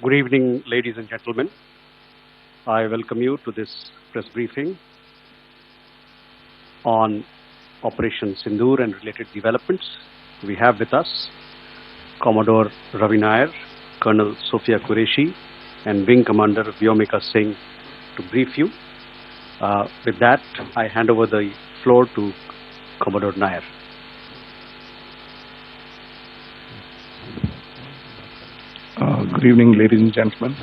Good evening, ladies and gentlemen. I welcome you to this press briefing on Operation SINDOOR and related developments. We have with us Commodore Ravi Nair, Colonel Sophia Qureshi, and Wing Commander Vyomika Singh to brief you. With that, I hand over the floor to Commodore Nair. Good evening, ladies and gentlemen.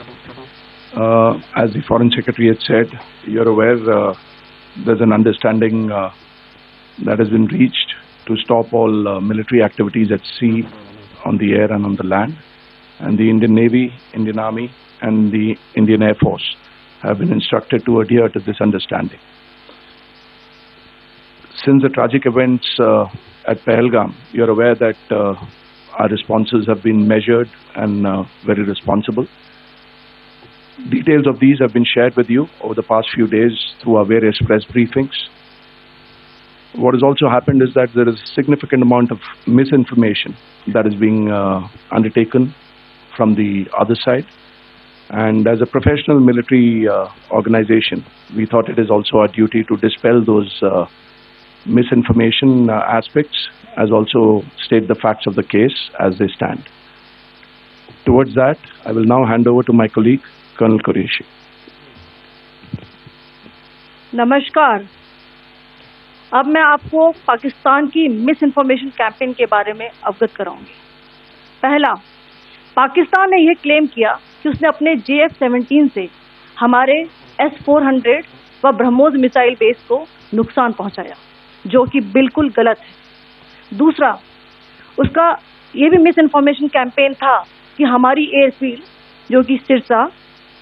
As the Foreign Secretary had said, you're aware there's an understanding that has been reached to stop all military activities at sea, on the air and on the land. And the Indian Navy, Indian Army and the Indian Air Force have been instructed to adhere to this understanding. Since the tragic events at Pahalgam, you're aware that our responses have been measured and very responsible. Details of these have been shared with you over the past few days through our various press briefings. What has also happened is that there is a significant amount of misinformation that is being undertaken from the other side. And as a professional military organization, we thought it is also our duty to dispel those misinformation aspects, as also state the facts of the case as they stand. Towards that, I will now hand over to my colleague, Colonel Qureshi. नमस्कार। अब मैं आपको पाकिस्तान की miss information campaign के बारे में अवगत कराऊंगी। पहला, पाकिस्तान ने यह क्लेम किया कि उसने अपने JF-17 से हमारे S-400 व ब्रह्मोस मिसाइल बेस को नुकसान पहुंचाया, जो कि बिल्कुल गलत है। दूसरा, उसका ये भी मिस इन्फॉर्मेशन कैंपेन था कि हमारी एयरफील्ड, जो कि सिरसा,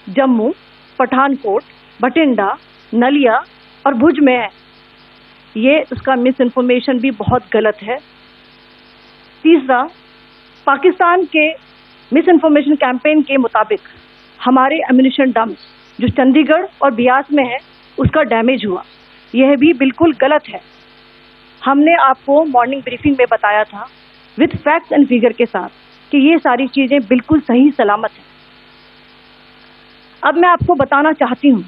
जम्मू, पठानकोट, बठिंडा, नलिया और भुज में है, ये उसका मिस इन्फॉर्मेशन भी बहुत गलत है। तीसरा, पाकिस्तान के मिस इन्फॉर्मेशन कैंपेन के मुताबिक हमारे एम्यूनिशन डम्प्स जो चंडीगढ़ और बियास में है, उसका डैमेज हुआ, यह भी बिल्कुल गलत है। हमने आपको मॉर्निंग ब्रीफिंग में बताया था विद फैक्ट्स एंड फिगर के साथ कि ये सारी चीज़ें बिल्कुल सही सलामत हैं। अब मैं आपको बताना चाहती हूँ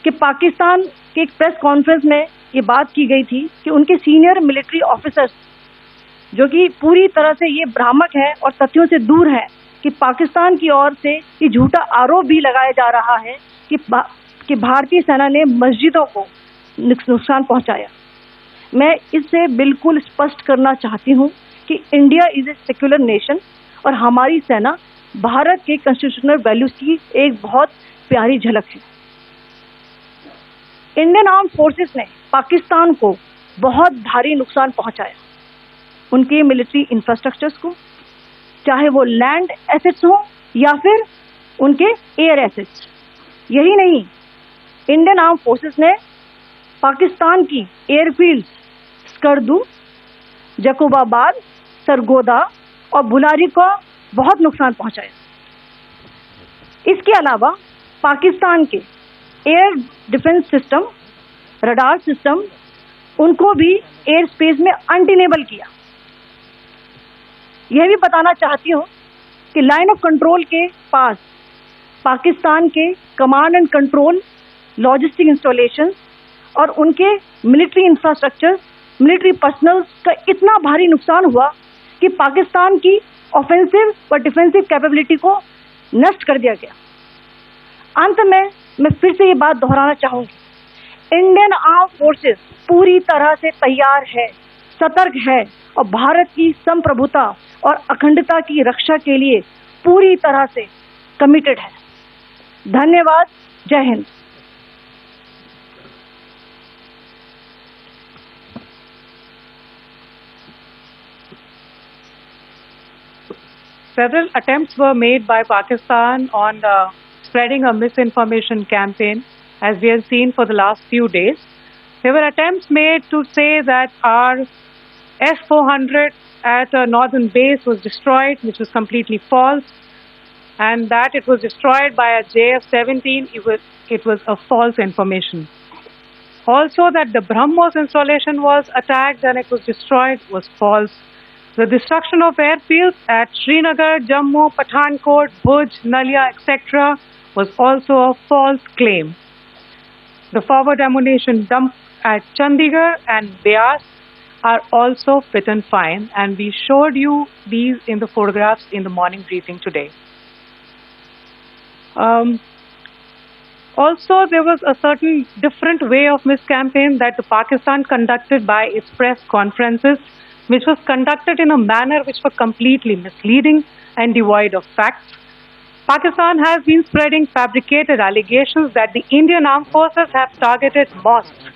कि पाकिस्तान के एक प्रेस कॉन्फ्रेंस में ये बात की गई थी कि उनके सीनियर मिलिट्री ऑफिसर्स, जो कि पूरी तरह से ये भ्रामक है और तथ्यों से दूर है, कि पाकिस्तान की ओर से ये झूठा आरोप भी लगाया जा रहा है कि भारतीय सेना ने मस्जिदों को नुकसान पहुंचाया। मैं इससे बिल्कुल स्पष्ट करना चाहती हूं कि India is a secular nation और हमारी सेना भारत के कॉन्स्टिट्यूशनल वैल्यूज की एक बहुत प्यारी झलक है। इंडियन आर्म्ड फोर्सेस ने पाकिस्तान को बहुत भारी नुकसान पहुंचाया, उनके मिलिट्री इंफ्रास्ट्रक्चर्स को, चाहे वो लैंड एसेट्स हो या फिर उनके एयर एसेट्स। यही नहीं, इंडियन आर्म्ड फोर्सेस ने पाकिस्तान की एयरफील्ड स्कर्दू, जकोबाबाद, सरगोदा और बुलारी को बहुत नुकसान पहुंचाया। इसके अलावा पाकिस्तान के air defence system, radar system, उनको भी एयर स्पेस में अनटेनेबल किया। यह भी बताना चाहती हूँ कि लाइन ऑफ कंट्रोल के पास पाकिस्तान के command and control, logistic installation और उनके मिलिट्री इंफ्रास्ट्रक्चर, मिलिट्री पर्सनल का इतना भारी नुकसान हुआ कि पाकिस्तान की ऑफेंसिव व डिफेंसिव कैपेबिलिटी को नष्ट कर दिया गया। अंत में मैं फिर से ये बात दोहराना चाहूँगी, इंडियन आर्म्ड फोर्सेस पूरी तरह से तैयार है, सतर्क है और भारत की संप्रभुता और अखंडता की रक्षा के लिए पूरी तरह से कमिटेड है। धन्यवाद। जय Hind. Several attempts were made by Pakistan on spreading a misinformation campaign, as we have seen for the last few days. There were attempts made to say that our S-400 at a northern base was destroyed, which was completely false, and that it was destroyed by a JF-17. It was a false information. Also, that the BrahMos installation was attacked and it was destroyed was false. The destruction of airfields at Srinagar, Jammu, Pathankot, Bhuj, Nalia, etc. was also a false claim. The forward ammunition dump at Chandigarh and Beas are also fit and fine, and we showed you these in the photographs in the morning briefing today. Also, there was a certain different way of miscampaign that the Pakistan conducted by its press conferences, which was conducted in a manner which was completely misleading and devoid of facts. Pakistan has been spreading fabricated allegations that the Indian armed forces have targeted mosques.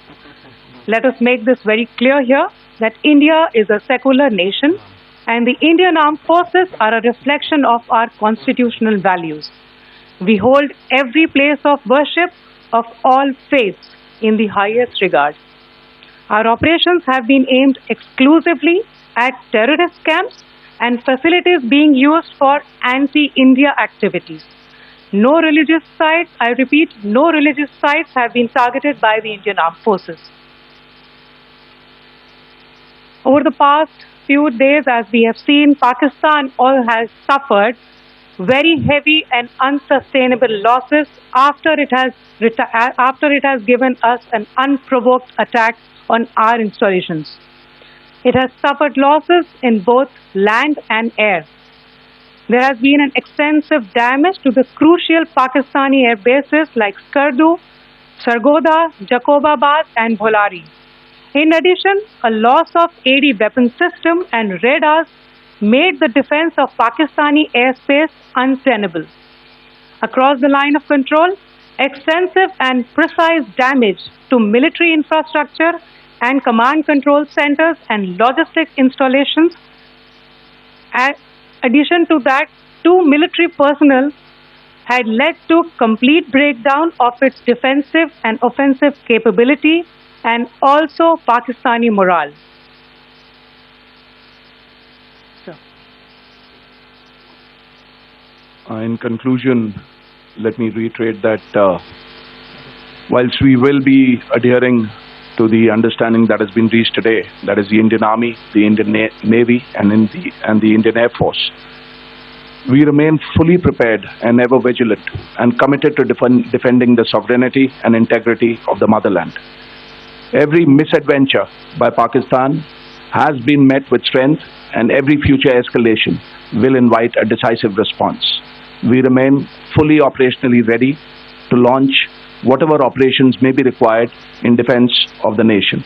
Let us make this very clear here, that India is a secular nation and the Indian armed forces are a reflection of our constitutional values. We hold every place of worship of all faiths in the highest regard. Our operations have been aimed exclusively at terrorist camps and facilities being used for anti-India activities. No religious sites, I repeat, no religious sites have been targeted by the Indian armed forces. Over the past few days, as we have seen, Pakistan all has suffered very heavy and unsustainable losses after it has given us an unprovoked attack on our installations. It has suffered losses in both land and air. There has been an extensive damage to the crucial Pakistani air bases like Skardu, Sargodha, Jacobabad and Bholari. In addition, a loss of AD weapon system and radars made the defense of Pakistani airspace untenable. Across the line of control, extensive and precise damage to military infrastructure and command control centers and logistics installations. In addition to that, 2 military personnel had led to complete breakdown of its defensive and offensive capability and also Pakistani morale. In conclusion, let me reiterate that whilst we will be adhering to the understanding that has been reached today, that is the Indian Army, the Indian Navy and the Indian Air Force, we remain fully prepared and ever vigilant and committed to defending the sovereignty and integrity of the motherland. Every misadventure by Pakistan has been met with strength, and every future escalation will invite a decisive response. We remain fully operationally ready to launch whatever operations may be required in defense of the nation.